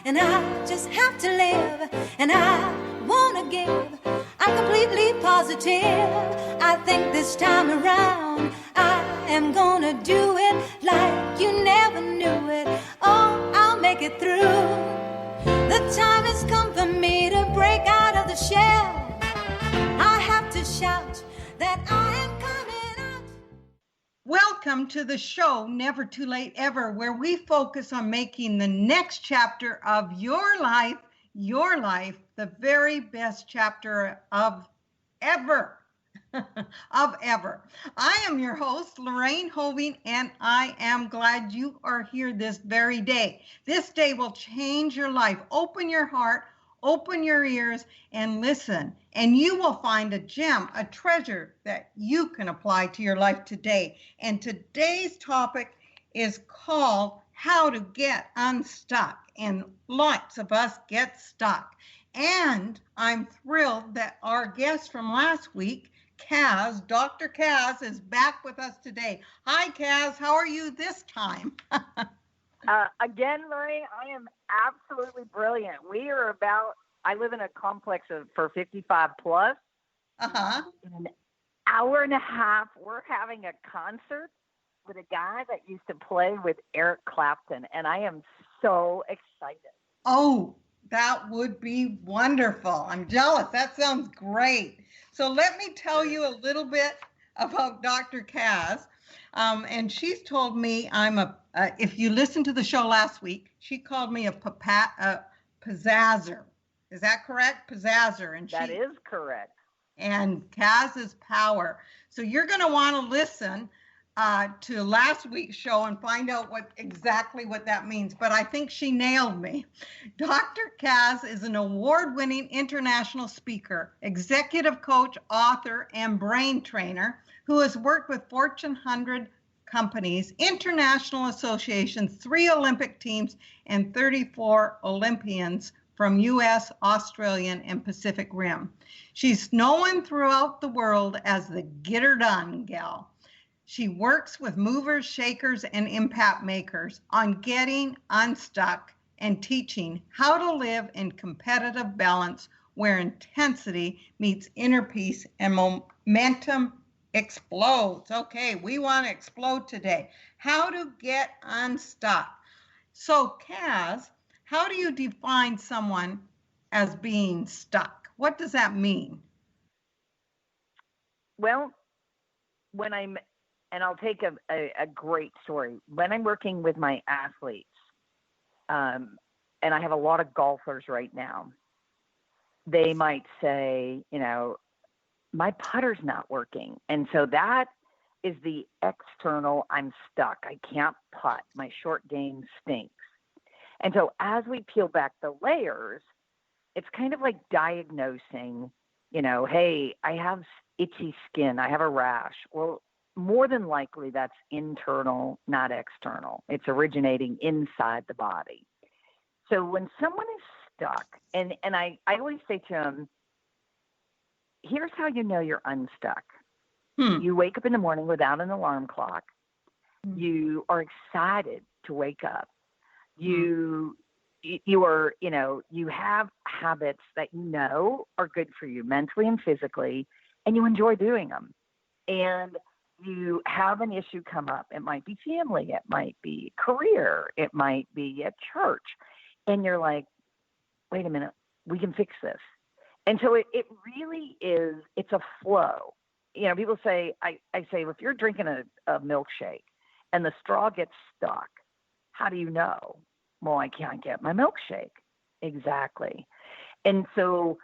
and I just have to live, and I wanna give. I'm completely positive. I think this time around I am gonna do it like you never knew it. Oh, I'll make it through. The time has come for me to break out of the shell. I have to shout that I am coming out. Welcome to the show, Never Too Late Ever, where we focus on making the next chapter of your life, the very best chapter of ever. of ever. I am your host, Lorraine Hoving, and I am glad you are here this very day. This day will change your life. Open your heart, open your ears, and listen, and you will find a gem, a treasure that you can apply to your life today. And today's topic is called How to Get Unstuck, and lots of us get stuck. And I'm thrilled that our guest from last week, Kaz, Dr. Kaz, is back with us today. Hi, Kaz. How are you this time? Again, Lorraine, I am absolutely brilliant. I live in a complex for 55 plus. Uh-huh. In an hour and a half, we're having a concert with a guy that used to play with Eric Clapton, and I am so excited. Oh, that would be wonderful. I'm jealous. That sounds great. So let me tell you a little bit about Dr. Kaz. And she's told me if you listened to the show last week, she called me a pizzazzer. Is that correct? Pizzazzer. And that is correct. And Kaz is power. So you're going to want to listen to last week's show and find out exactly what that means. But I think she nailed me. Dr. Kaz is an award-winning international speaker, executive coach, author, and brain trainer who has worked with Fortune 100 companies, international associations, 3 Olympic teams, and 34 Olympians from U.S., Australian, and Pacific Rim. She's known throughout the world as the Get Her Done gal. She works with movers, shakers, and impact makers on getting unstuck and teaching how to live in competitive balance where intensity meets inner peace and momentum explodes. Okay, we want to explode today. How to get unstuck. So, Kaz, how do you define someone as being stuck? What does that mean? Well, and I'll take a great story. When I'm working with my athletes, and I have a lot of golfers right now, they might say, my putter's not working. And so that is the external, I'm stuck. I can't putt. My short game stinks. And so as we peel back the layers, it's kind of like diagnosing, hey, I have itchy skin. I have a rash. Well, more than likely that's internal, not external. It's originating inside the body. So when someone is stuck, and I always say to them, here's how you know you're unstuck. You wake up in the morning without an alarm clock. You are excited to wake up. You have habits that are good for you mentally and physically, and you enjoy doing them. And you have an issue come up. It might be family. It might be career. It might be at church. And you're like, wait a minute, we can fix this. And so it really is, it's a flow. People say, I say, if you're drinking a milkshake and the straw gets stuck, how do you know? Well, I can't get my milkshake. Exactly. And so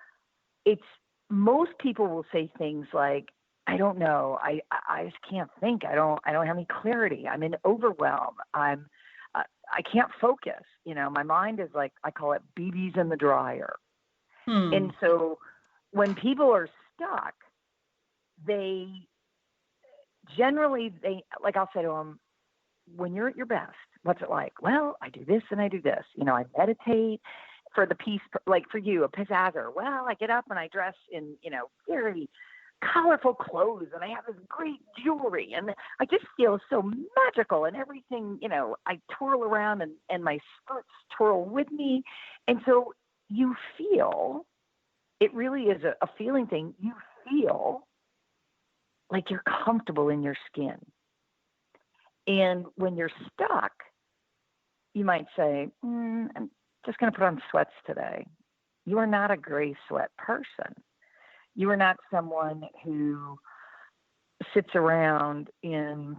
most people will say things like, I don't know. I just can't think. I don't have any clarity. I'm in overwhelm. I can't focus. My mind is like, I call it BBs in the dryer. And so when people are stuck, they generally, I'll say to them, when you're at your best, what's it like? Well, I do this and I do this. I meditate for the peace, like for you, a pizzazzer. Well, I get up and I dress in, very colorful clothes and I have this great jewelry and I just feel so magical and everything, I twirl around and my skirts twirl with me. And so you feel, it really is a feeling thing. You feel like you're comfortable in your skin. And when you're stuck, you might say, I'm just going to put on sweats today. You are not a gray sweat person. You are not someone who sits around in,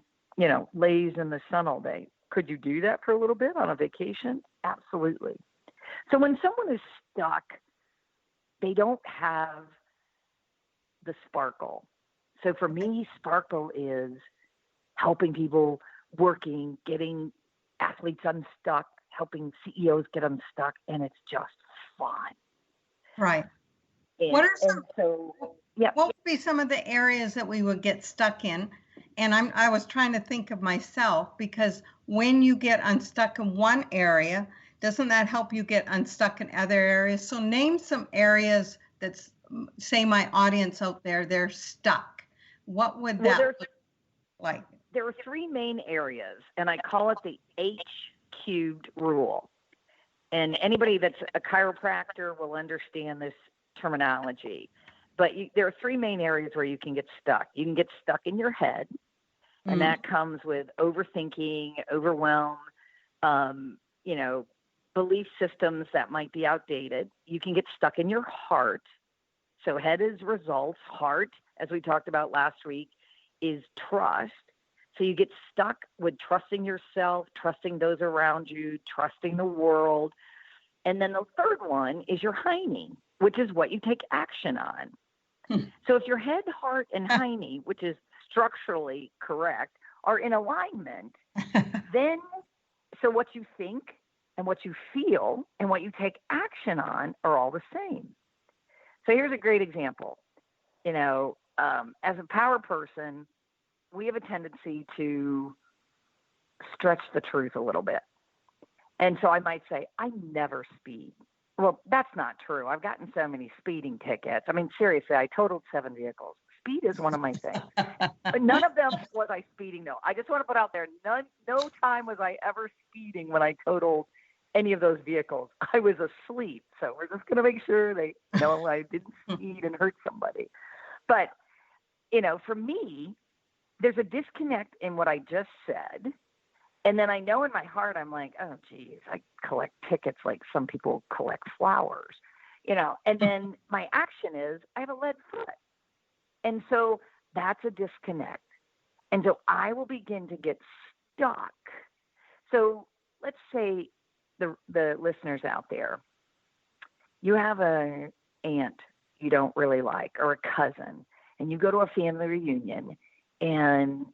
lays in the sun all day. Could you do that for a little bit on a vacation? Absolutely. So when someone is stuck, they don't have the sparkle. So for me, sparkle is helping people, working, getting athletes unstuck, helping CEOs get unstuck, and it's just fun. Right. What would be some of the areas that we would get stuck in? And I was trying to think of myself, because when you get unstuck in one area, doesn't that help you get unstuck in other areas? So name some areas that's, say my audience out there, they're stuck. What would that look like? There are three main areas, and I call it the H³ rule. And anybody that's a chiropractor will understand this terminology. But there are three main areas where you can get stuck. You can get stuck in your head, and that comes with overthinking, overwhelm, belief systems that might be outdated. You can get stuck in your heart. So head is results. Heart, as we talked about last week, is trust. So you get stuck with trusting yourself, trusting those around you, trusting the world. And then the third one is your hiney, which is what you take action on. So if your head, heart, and hiney, which is structurally correct, are in alignment, then so what you think and what you feel and what you take action on are all the same. So here's a great example. As a power person, we have a tendency to stretch the truth a little bit. And so I might say, I never speed. Well, that's not true. I've gotten so many speeding tickets. I mean, seriously, I totaled 7 vehicles. Speed is one of my things. But none of them was I speeding, though. I just want to put out there, no time was I ever speeding when I totaled any of those vehicles. I was asleep. So we're just going to make sure they know I didn't speed and hurt somebody. But, for me, there's a disconnect in what I just said. And then I know in my heart, I'm like, oh, geez, I collect tickets like some people collect flowers, and then my action is I have a lead foot. And so that's a disconnect. And so I will begin to get stuck. So let's say the listeners out there, you have an aunt you don't really like or a cousin, and you go to a family reunion and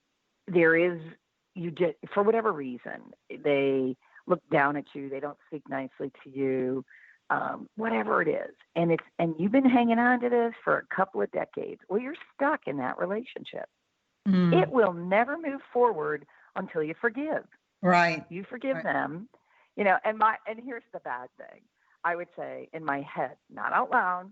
for whatever reason, they look down at you. They don't speak nicely to you, whatever it is. And you've been hanging on to this for a couple of decades. Well, you're stuck in that relationship. It will never move forward until you forgive. Right. You forgive them, and here's the bad thing. I would say in my head, not out loud,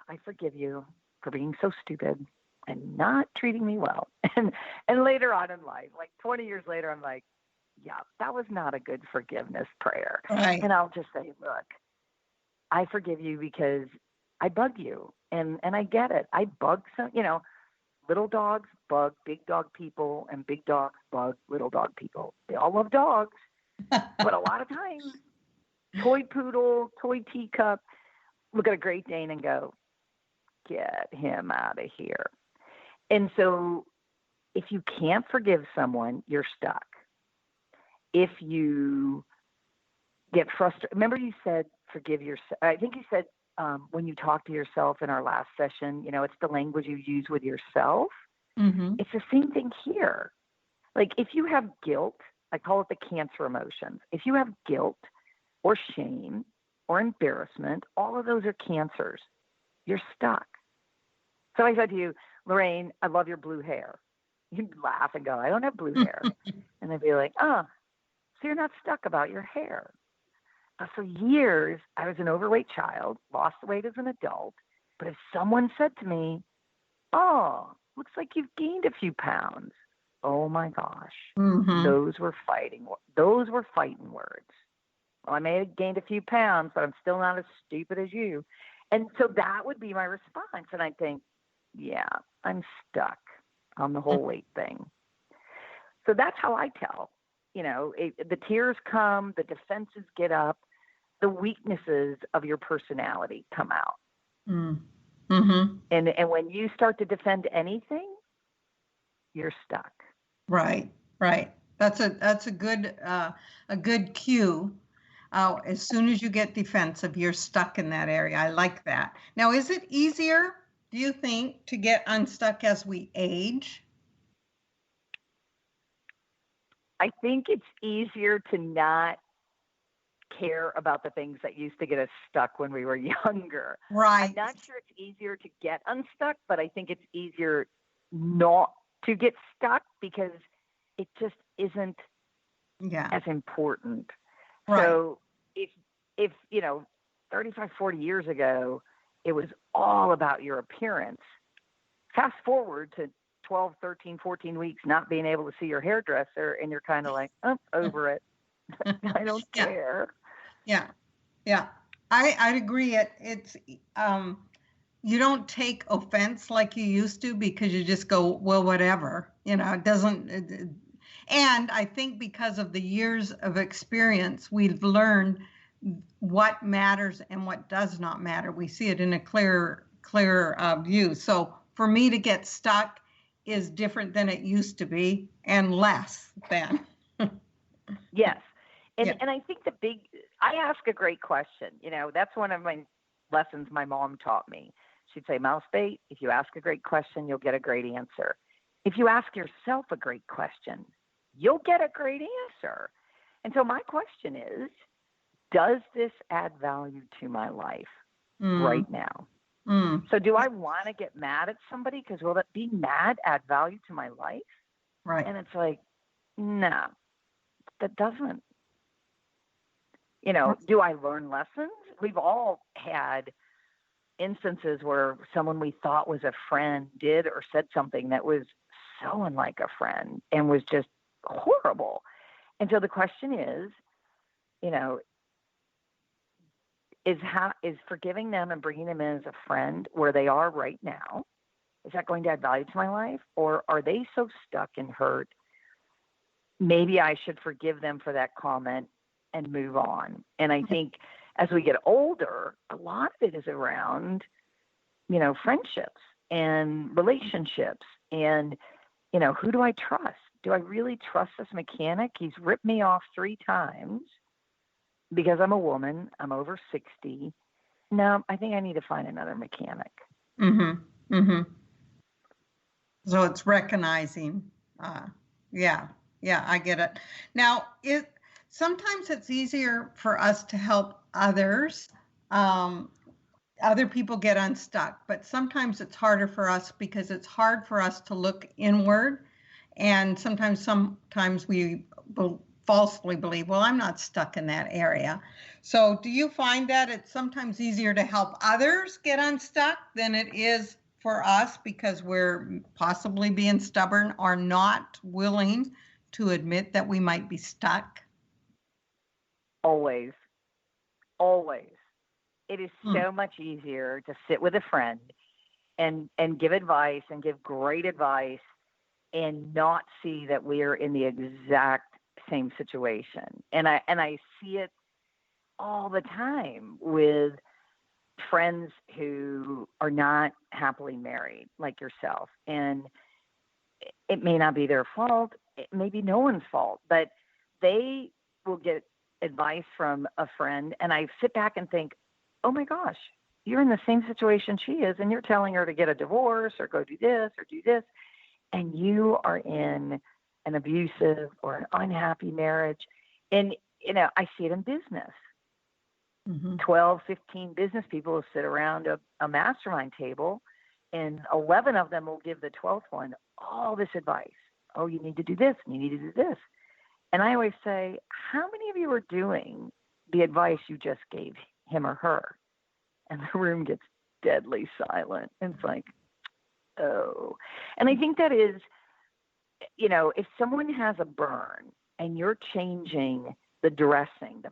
I forgive you for being so stupid and not treating me well. And later on in life, like 20 years later, I'm like, yeah, that was not a good forgiveness prayer. Right. And I'll just say, look, I forgive you because I bug you. And I get it. I bug some, little dogs bug big dog people and big dogs bug little dog people. They all love dogs. But a lot of times, toy poodle, toy teacup, look at a Great Dane and go, get him out of here. And so if you can't forgive someone, you're stuck. If you get frustrated, remember you said forgive yourself. I think you said when you talk to yourself in our last session, it's the language you use with yourself. Mm-hmm. It's the same thing here. Like if you have guilt, I call it the cancer emotions. If you have guilt or shame or embarrassment, all of those are cancers. You're stuck. So I said to you, Lorraine, I love your blue hair. You'd laugh and go, I don't have blue hair. And they'd be like, so you're not stuck about your hair. But for years, I was an overweight child, lost the weight as an adult. But if someone said to me, Oh, looks like you've gained a few pounds. Oh my gosh. Mm-hmm. Those were fighting words. Well, I may have gained a few pounds, but I'm still not as stupid as you. And so that would be my response. And I'd think, yeah, I'm stuck on the whole weight thing. So that's how I tell. The tears come, the defenses get up, the weaknesses of your personality come out. Mm-hmm. And when you start to defend anything, you're stuck. Right. That's a good cue. As soon as you get defensive, you're stuck in that area. I like that. Now, is it easier, do you think, to get unstuck as we age? I think it's easier to not care about the things that used to get us stuck when we were younger. Right. I'm not sure it's easier to get unstuck, but I think it's easier not to get stuck because it just isn't as important. Right. So if 35, 40 years ago, it was all about your appearance. Fast forward to 12, 13, 14 weeks not being able to see your hairdresser, and you're kind of like, I'm over it. I don't care. Yeah. I'd agree. It's you don't take offense like you used to because you just go, well, whatever. It doesn't. And I think because of the years of experience, we've learned what matters and what does not matter. We see it in a clear view. So for me to get stuck is different than it used to be and less than. Yes. And I think I ask a great question. That's one of my lessons my mom taught me. She'd say, Mouse Bait, if you ask a great question, you'll get a great answer. If you ask yourself a great question, you'll get a great answer. And so my question is, does this add value to my life right now? So do I want to get mad at somebody? Because will that being mad add value to my life? Right. And it's like, no, that doesn't. Do I learn lessons? We've all had instances where someone we thought was a friend did or said something that was so unlike a friend and was just horrible. And so the question is, is forgiving them and bringing them in as a friend where they are right now, is that going to add value to my life? Or are they so stuck and hurt? Maybe I should forgive them for that comment and move on. And I think as we get older, a lot of it is around, friendships and relationships and, who do I trust? Do I really trust this mechanic? He's ripped me off 3 times because I'm a woman. I'm over 60. No, I think I need to find another mechanic. Mm-hmm. Mm-hmm. So it's recognizing. Yeah, I get it. Now, sometimes it's easier for us to help others. Other people get unstuck, but sometimes it's harder for us because it's hard for us to look inward. And sometimes we falsely believe, well, I'm not stuck in that area. So do you find that it's sometimes easier to help others get unstuck than it is for us because we're possibly being stubborn or not willing to admit that we might be stuck? Always. It is so much easier to sit with a friend and give advice and give great advice and not see that we are in the exact same situation. And I see it all the time with friends who are not happily married like yourself. And it may not be their fault. It may be no one's fault, but they will get advice from a friend. And I sit back and think, oh my gosh, you're in the same situation she is. And you're telling her to get a divorce or go do this or do this. And you are in an abusive or an unhappy marriage. And, I see it in business. 12, 15 business people will sit around a mastermind table, and 11 of them will give the 12th one all this advice. Oh, you need to do this, and you need to do this. And I always say, how many of you are doing the advice you just gave him or her? And the room gets deadly silent. And it's like, oh. And I think that is, you know, if someone has a burn and you're changing the dressing, the